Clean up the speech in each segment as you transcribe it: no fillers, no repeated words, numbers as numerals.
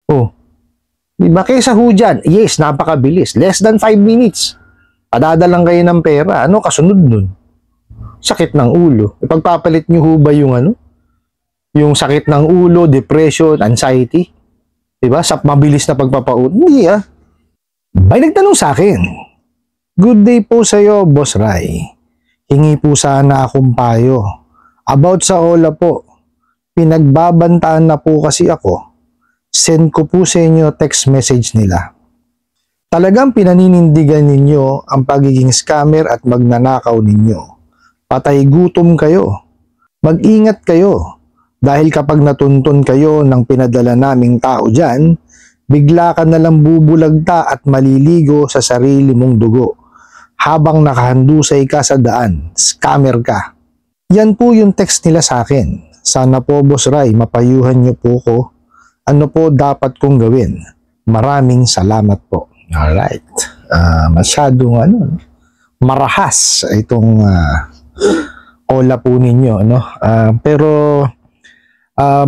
Oh, di ba? Kaysa ho dyan, yes, napakabilis. Less than 5 minutes. Padadalang kayo ng pera. Ano kasunod nun? Sakit ng ulo. Ipagpapalit nyo ho ba yung ano? Yung sakit ng ulo, depression, anxiety? Di ba? Sa mabilis na pagpapaut. Hindi ah. May nagtanong sa akin, "Good day po sa'yo, Boss Rai. Hingi po sana akong payo. About sa Ola po. Pinagbabantaan na po kasi ako. Send ko po sa inyo text message nila. Talagang pinaninindigan ninyo ang pagiging scammer at magnanakaw ninyo. Patay gutom kayo. Mag-ingat kayo. Dahil kapag natuntun kayo ng pinadala naming tao dyan, bigla ka nalang bubulagta at maliligo sa sarili mong dugo. Habang nakahandusay ka sa daan, scammer ka." Yan po yung text nila sa akin. Sana po, Boss Rai, mapayuhan niyo po ko. Ano po dapat kong gawin? Maraming salamat po. Alright. Masyadong marahas itong Ola po ninyo. No? Pero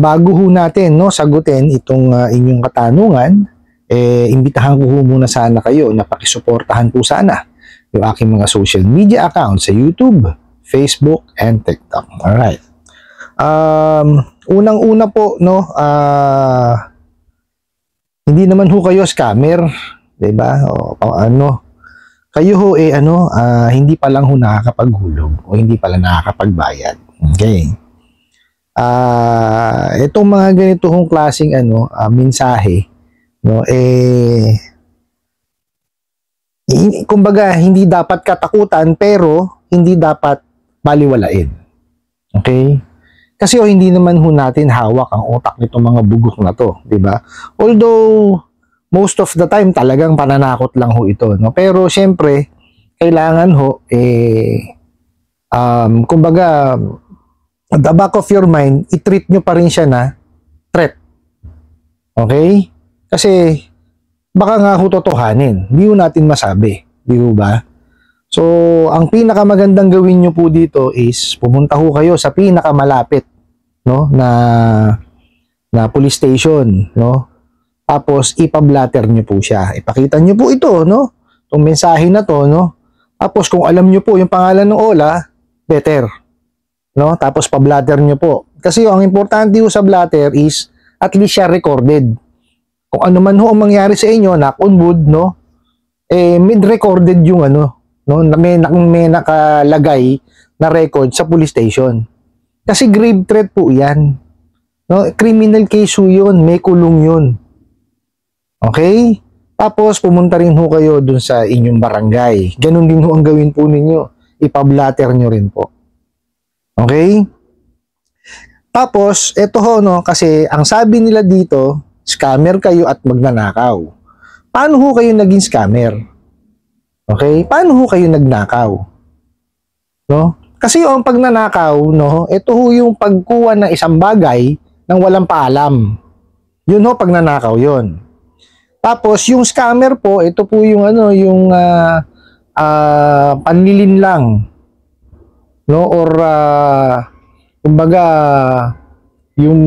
bago ho natin sagutin itong inyong katanungan, imbitahan ko muna sana kayo na pakisuportahan po sana yung aking mga social media accounts sa YouTube, Facebook, and TikTok. Alright. Unang-una po, hindi naman ho kayo scammer, 'di ba? Kayo ho hindi pa lang ho nakakapaghulog o hindi pa lang nakakapagbayad. Okay. Itong mga ganito hong klaseng mensahe, kumbaga hindi dapat katakutan pero hindi dapat baliwalain. Okay? Kasi hindi naman ho natin hawak ang utak nitong mga bugok na to, di ba? Although most of the time talagang pananakot lang ho ito, no? Pero syempre kailangan ho kumbaga at the back of your mind, i-treat nyo pa rin siya na threat. Okay? Kasi baka nga ho totohanin, hindi ho natin masabi, di ho ba? So, ang pinakamagandang gawin nyo po dito is pumunta ho kayo sa pinakamalapit na police station, Tapos ipa-blatter nyo po siya. Ipakita nyo po ito, Itong mensahe na to, Tapos kung alam nyo po yung pangalan ng Ola, better, Tapos pa-blatter nyo po. Kasi ang importante ho sa blatter is at least siya recorded. Kung ano man ho ang mangyari sa inyo, knock on wood, mid-recorded yung may nakalagay na record sa police station. Kasi grave threat po yan. Criminal case ho yun, may kulong yun. Okay? Tapos pumunta rin ho kayo dun sa inyong barangay. Ganun din ho ang gawin po ninyo. Ipa-blatter nyo rin po. Okay? Tapos, eto ho, kasi ang sabi nila dito, scammer kayo at magnanakaw. Paano ho kayo naging scammer? Okay? Paano ho kayo nagnakaw? Kasi ang pagnanakaw, ito ho yung pagkuha ng isang bagay nang walang paalam. Yun ho, pagnanakaw yun. Tapos, yung scammer po, ito po yung panlilinlang. Or, kumbaga, yung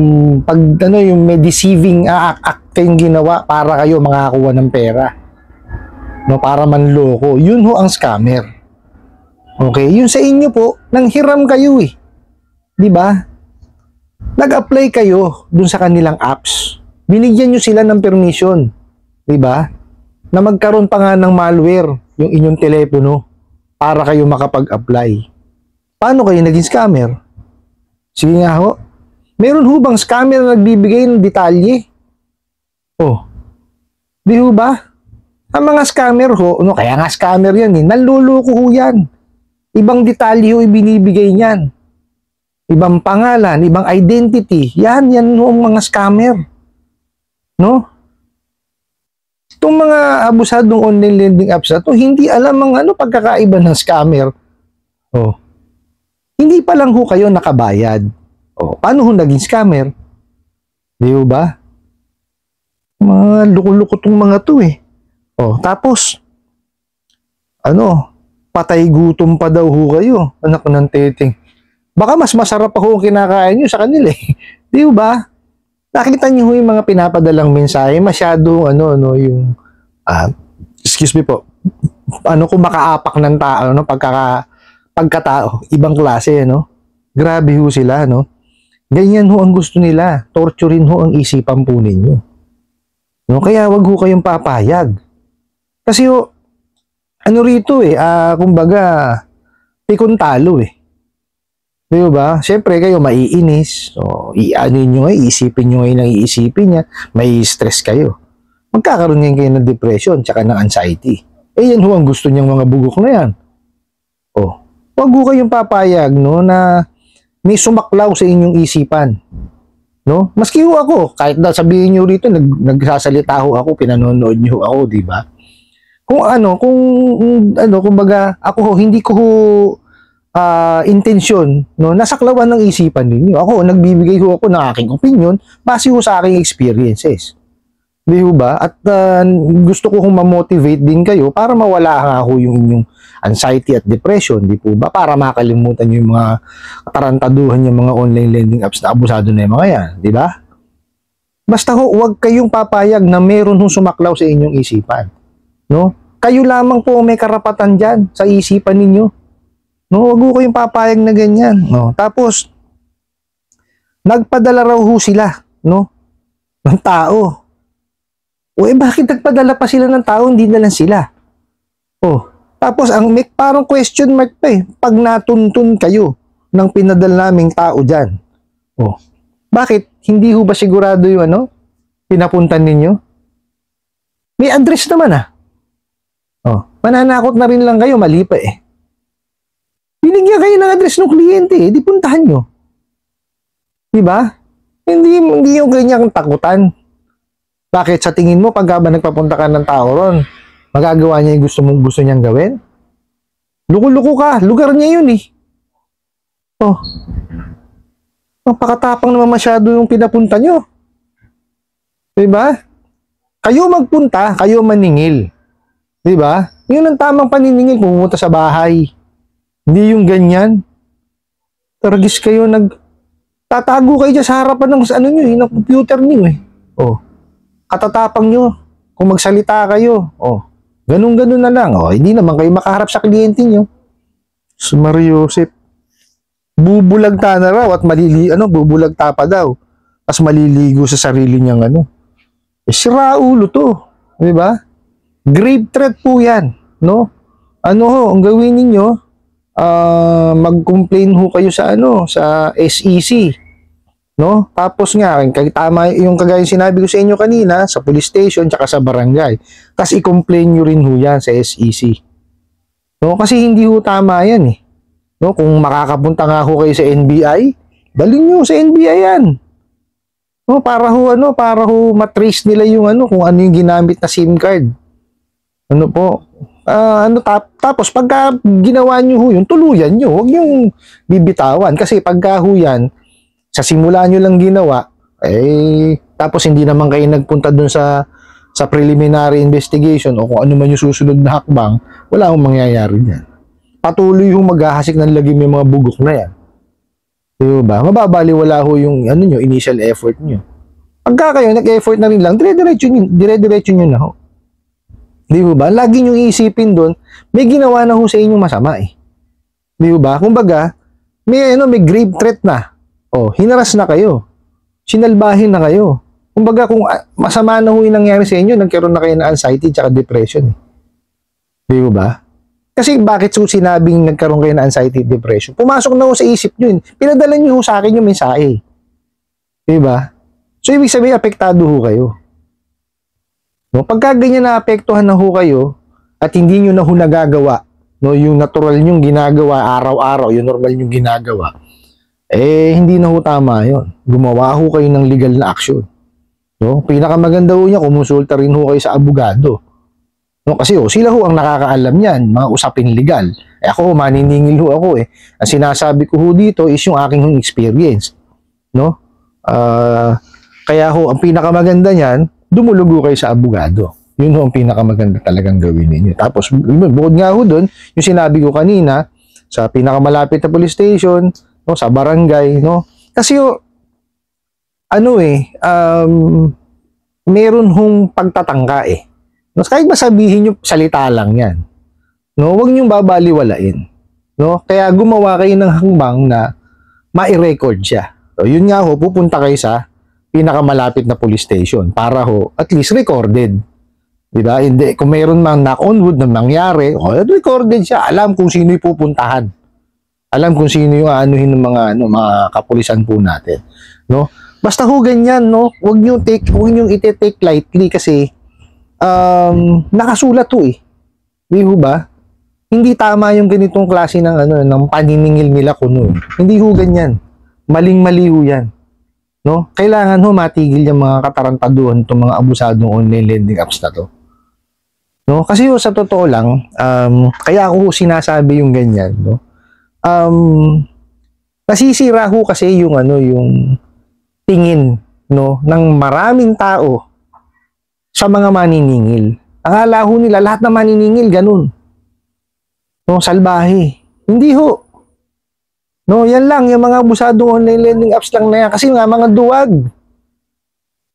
yung may deceiving act kayong ginawa para kayo makakuha ng pera. Para manloko. Yun ho ang scammer. Okay? Yun sa inyo po, nanghiram kayo eh. Di ba? Nag-apply kayo dun sa kanilang apps. Binigyan nyo sila ng permission. Di ba? Na magkaroon pa nga ng malware yung inyong telepono para kayo makapag-apply. Paano kayo naging scammer? Sige nga ho. Meron ho bang scammer na nagbibigay ng detalye? Di ho ba? Ang mga scammer ho, kaya nga scammer yan eh, nanluloko ho yan. Ibang detalye ho ibinibigay niyan. Ibang pangalan, ibang identity. Yan ho ang mga scammer. Itong mga abusadong online lending apps na to, hindi alam ang pagkakaiba ng scammer. Hindi pa lang ho kayo nakabayad. Paano ho naging scammer? Di ho ba? Mga luko-luko tong mga to eh. Tapos, patay gutom pa daw ho kayo, anak ng teteng. Baka mas masarap pa ho ang kinakain nyo sa kanila eh. Di ba? nakita niyo ho yung mga pinapadalang mensahe, masyado, yung, excuse me po, kung makaapak ng tao, pagkatao, ibang klase, grabe ho sila, ganyan ho ang gusto nila, torturein ho ang isipan po ninyo. Kaya wag ho kayong papayag. Kasi ho, rito kumbaga, pikon talo Di ba? Siyempre kayo maiinis. So, iisipin nyo ngayon ang iisipin niya. May stress kayo. Magkakaroon ngayon kayo ng depression tsaka ng anxiety. Yan ho ang gusto niyang mga bugok na yan. Wag ho kayong papayag, na may sumaklaw sa inyong isipan. Maski ho ako, kahit na sabihin nyo rito, nagsasalita ho ako, pinanonood nyo ako, di ba? Kumbaga, ako ho, hindi ko ho intensyon, nasaklawan ng isipan ninyo. Ako, nagbibigay ho ako ng aking opinion base ho sa aking experiences. Di ho ba? At gusto ko hong ma-motivate din kayo para mawala nga ho yung inyong anxiety at depression, di po ba? Para makalimutan nyo yung mga katarantaduhan yung mga online lending apps na abusado na yung mga yan, di ba? Basta ho, huwag kayong papayag na meron hong sumaklaw sa inyong isipan. Kayo lamang po may karapatan dyan sa isipan ninyo. Huwag ho kayong papayag na ganyan. Tapos, nagpadala raw ho sila, ng tao. Bakit nagpadala pa sila ng tao? Hindi na lang sila. Tapos, parang question mark pa pag natuntun kayo ng pinadala naming tao dyan. Bakit? Hindi ho ba sigurado yung pinapuntan ninyo? May address naman mananakot na rin lang kayo, mali pa binigyan kayo ng address ng kliyente, di puntahan nyo. Di ba? Hindi yung ganyan takutan. Bakit sa tingin mo, pag nagpapunta ka ng tao ron, magagawa niya yung gusto niyang gawin? Luko-luko ka, lugar niya yun Napakatapang naman masyado yung pinapunta nyo. Di ba? Kayo magpunta, kayo maningil. Di ba? Yun ang tamang paniningil, pumunta sa bahay. Hindi yung ganyan. Taragis kayo, tatago kayo dyan sa harapan ng ng computer niyo katatapang nyo. Kung magsalita kayo, ganun-ganun na lang. Hindi naman kayo makaharap sa kliyente nyo. Mariosep. Bubulagta na raw at bubulagta pa daw. Tapos maliligo sa sarili niyang sira ulo to. Di ba? Grave threat po yan. Ang gawin ninyo, mag-complain ho kayo sa sa SEC, tapos nga tama yung kagaya sinabi ko sa inyo kanina sa police station tsaka sa barangay, kasi i-complain nyo rin ho yan sa SEC, kasi hindi ho tama yan kung makakapunta nga ho kayo sa NBI, dalhin nyo sa NBI yan, para ho matrace nila yung kung ano yung ginamit na SIM card, tapos pagka ginawa nyo ho yun, tuluyan nyo, huwag nyo bibitawan, kasi pagka ho yan, sa simula nyo lang ginawa, tapos hindi naman kayo nagpunta dun sa preliminary investigation o kung ano man yung susunod na hakbang, wala akong mangyayari dyan. Patuloy yung maghahasik ng lagim yung mga bugok na yan. Diba? Mababaliwala ho yung initial effort nyo. Pagka kayo nag-effort na rin lang, dire-diretso nyo na ho. Di ba? Lagi nyo iisipin doon, may ginawa na ho sa inyong masama Di ba? Kumbaga, may grave threat na. Hinaras na kayo. Sinalbahin na kayo. Kumbaga, kung masama na ho yung nangyari sa inyo, nagkaroon na kayo ng anxiety at depression. Di ba? Kasi bakit sinabing nagkaroon kayo ng anxiety at depression? Pumasok na ho sa isip nyo yun. Pinadala nyo ho sa akin yung mensahe. Di ba? So, ibig sabihin, apektado ho kayo. Pagka ganyan naapektuhan na ho kayo at hindi nyo na ho nagagawa, yung natural nyong ginagawa araw-araw, yung normal nyong ginagawa, hindi na ho tama yun. Gumawa ho kayo ng legal na action. Pinakamaganda ho niya, kumonsulta rin ho kayo sa abogado. Kasi sila ho ang nakakaalam niyan, mga usaping legal. Ako, maniningil ho ako Ang sinasabi ko ho dito is yung aking experience. Kaya ho, ang pinakamaganda niyan, dumulugo kayo sa abogado. Yun ho ang pinakamaganda talagang gawin ninyo. Tapos, bukod nga ho doon, yung sinabi ko kanina, sa pinakamalapit na police station, sa barangay, kasi ano meron hong pagtatangka eh. No, kahit ba sabihin nyo, salita lang yan. No, huwag nyo babaliwalain. No, kaya gumawa kayo ng hangbang na ma-record siya. So, yun nga ho, pupunta kayo sa pinakamalapit na police station para ho, at least recorded. Diba? Hindi, kung mayroon mang knock on wood na nangyari, recorded siya. Alam kung sino yung pupuntahan. Alam kung sino yung anuhin ng mga kapulisan po natin. No? Basta ho ganyan, no? Huwag niyo ite-take lightly kasi nakasulat ho eh. Di ho ba? Hindi tama yung ganitong klase ng paniningil nila kuno. Hindi ho ganyan. Maling-mali ho yan. No? Kailangan ho matigil yung mga katarantaduhan itong mga abusadong online lending apps na to. No? Kasi ho, sa totoo lang, kaya ako ho sinasabi yung ganyan, no? Nasisira ho kasi yung tingin, no, ng maraming tao sa mga maniningil. Akala ho nila lahat na maniningil ganun. No, salbahe. Hindi ho. No, yan lang yung mga abusadong online lending apps lang na yan kasi nga mga duwag.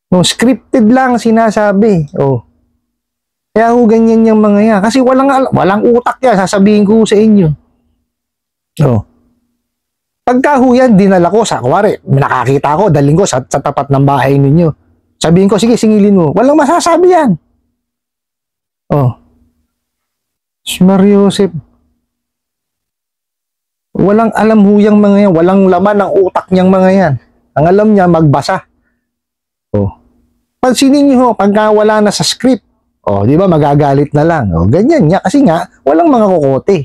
No, scripted lang sinasabi. Oh. Kaya ho ganyan yung mga yan kasi walang utak yan, sasabihin ko sa inyo. Oh. Pagka ho yan, dinala ko sa, kuwari, nakakita ko, daling ko sa tapat ng bahay ninyo. Sabihin ko, sige, singilin mo. Walang masasabi yan. Oh. Mario Joseph. Walang alam ho yung mga yan. Walang laman ng utak niyang mga yan. Ang alam niya, magbasa. Oh. Pansinin niyo ho, pagka wala na sa script, oh, di ba, magagalit na lang. Oh, ganyan niya. Kasi nga, walang mga kokote.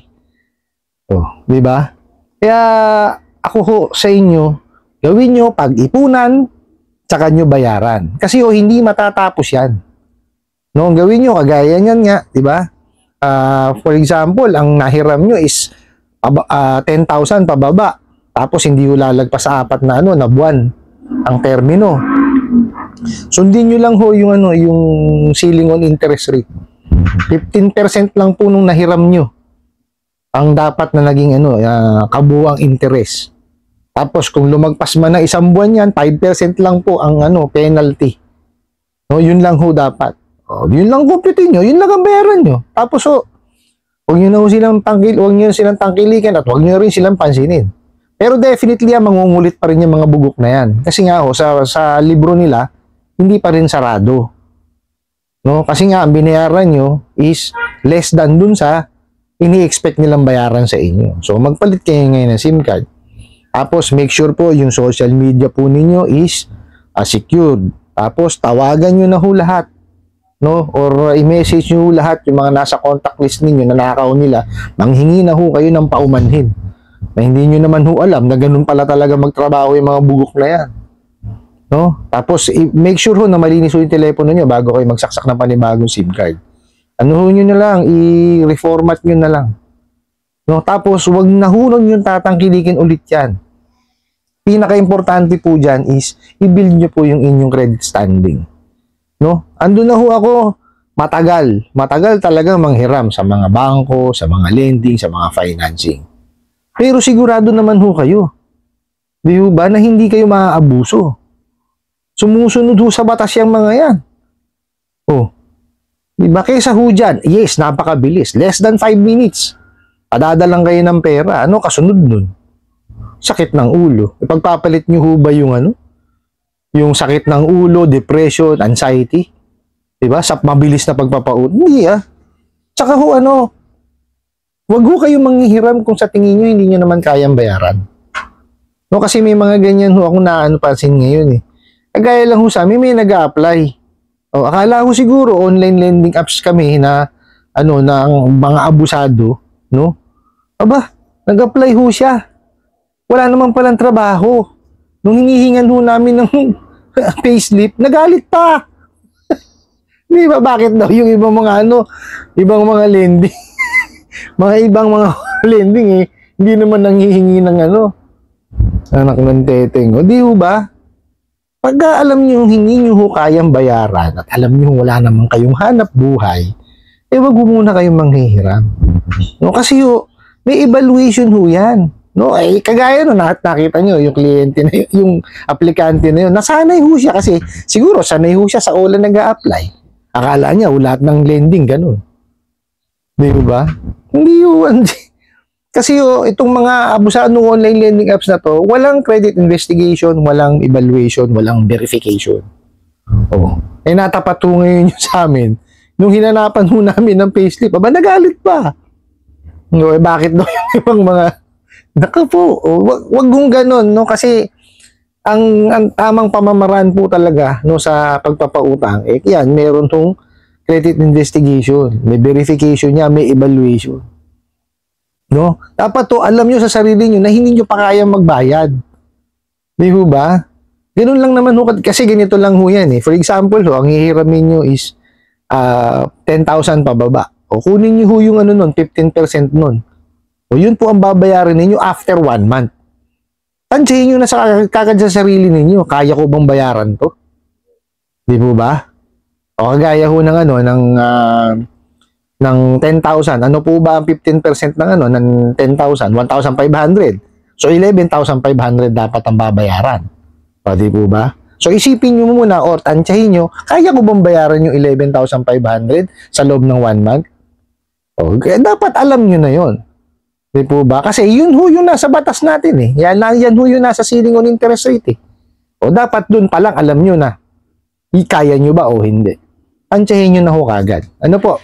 Oh, di ba? Kaya, ako ho sa inyo, gawin nyo pag-ipunan, tsaka nyo bayaran. Kasi ho, hindi matatapos yan. No, gawin nyo, kagaya niyan nga, di ba? For example, ang nahiram nyo is 10,000 pababa. Tapos hindi ho lalagpas sa 4 na buwan ang termino. Sundin nyo lang ho yung ceiling on interest rate. 15% lang po nung nahiram nyo ang dapat na naging kabuuang interest. Tapos kung lumagpas man na 1 buwan yan, 5% lang po ang penalty. No, yun lang ho dapat. Oh, yun lang compute nyo, yun lang ang bayaran nyo. Tapos huwag nyo na ho silang tangkilikan at huwag nyo rin silang pansinin. Pero definitely mangungulit pa rin yung mga bugok na yan. Kasi nga ho, sa libro nila, hindi pa rin sarado. No? Kasi nga ang binayaran nyo is less than dun sa ini-expect nilang bayaran sa inyo. So magpalit kayo ngayon ng SIM card. Tapos make sure po yung social media po ninyo is secured. Tapos tawagan nyo na ho lahat. No? Or i-message nyo ho lahat yung mga nasa contact list ninyo na nakakaw nila. Manghingi na ho kayo ng paumanhin. Na hindi nyo naman ho alam na ganun pala talaga magtrabaho yung mga bugok na yan. No? Tapos make sure ho na malinis ho yung telepono nyo bago kayo magsaksak ng panibagong SIM card. Ano ho nyo na lang, i-reformat nyo na lang. No? Tapos wag na ho nyo tatangkilikin ulit yan. Pinaka-importante po dyan is i-build nyo po yung inyong credit standing. No? Andun na ho ako matagal talagang manghiram sa mga bangko, sa mga lending, sa mga financing. Pero sigurado naman ho kayo. Di ho ba na hindi kayo maaabuso? Sumusunod ho sa batas yung mga yan. Oh. Di ba kaysa ho dyan? Yes, napakabilis. Less than 5 minutes. Padadalang kayo ng pera. Ano kasunod nun? Sakit ng ulo. Ipagpapalit nyo ho ba yung yung sakit ng ulo, depression, anxiety? Diba? Sa mabilis na pagpapaut. Hindi Tsaka ho wag ho kayong manghihiram kung sa tingin nyo hindi nyo naman kayang bayaran. No, kasi may mga ganyan ho akong pansin ngayon eh. Kagaya lang ho sa amin, may nag-a-apply. O, akala ho siguro online lending apps kami na na mga abusado, no? Aba, nag-apply ho siya. Wala naman palang trabaho. Nung hinihingan ho namin ng payslip, nagalit pa. Di ba? Bakit daw yung ibang mga ibang mga lending, mga ibang mga lending hindi naman nanghihingi ng anak ng teteng. O di ho ba? Pagka alam niyo yung hindi niyo ho kayang bayaran at alam niyo wala naman kayong hanap buhay, wag ho muna kayong manghihiram. No, kasi may evaluation ho yan. No, ay kagaya no, nakita nyo, yung kliyente na yun, yung aplikante na yun, nasanay ho siya kasi siguro sanay ho siya sa OLA nag-a-apply. Akala niya, lahat ng lending, ganun. Di ba? Hindi yun. Kasi itong mga abusado ng online lending apps na to, walang credit investigation, walang evaluation, walang verification. Oh. Eh natapat ho ngayon yung sa amin. Nung hinanapan ho namin ng payslip, nagalit pa. No, eh bakit daw yung ibang mga naka po, wag kong ganun, no? Kasi ang tamang pamamaraan po talaga no sa pagpapautang, eh yan, meron tong credit investigation, may verification niya, may evaluation. No? Dapat to alam niyo sa sarili niyo na hindi niyo pa kayang magbayad. Di ho ba? Ganun lang naman ho, kasi ganito lang ho yan eh. For example, ang hihiramin niyo is 10,000 pababa. O kunin niyo ho yung ano nun, 15% nun. O yun po ang babayaran ninyo after 1 month. Tansyahin nyo na kagad sa sarili ninyo. Kaya ko bang bayaran to? Di po ba? O kagaya ho ng ano, ng 10,000. Ano po ba ang 15% ng ano, ng 10,000? 1,500. So 11,500 dapat ang babayaran. O di po ba? So isipin nyo muna or tansyahin nyo, kaya ko bang bayaran yung 11,500 sa loob ng 1 month? O, dapat alam nyo na yon. Di po ba? Kasi yun ho yung nasa batas natin eh. Yan ho yung nasa ceiling on interest rate eh. O dapat dun pa lang alam nyo na kaya nyo ba o hindi. Tansyahin nyo na ho kagad. Ano po?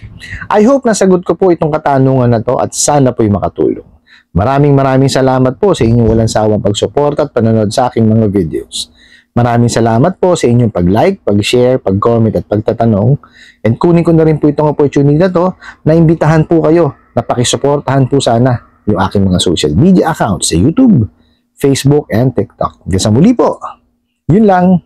I hope nasagot ko po itong katanungan na to at sana po'y makatulong. Maraming salamat po sa inyong walang sawang pagsuporta at panonood sa aking mga videos. Maraming salamat po sa inyong pag-like, pag-share, pag-comment at pagtatanong. And kunin ko na rin po itong opportunity na to na imbitahan po kayo na pakisuportahan po sana yung aking mga social media accounts sa YouTube, Facebook, and TikTok. Hanggang sa muli po. Yun lang.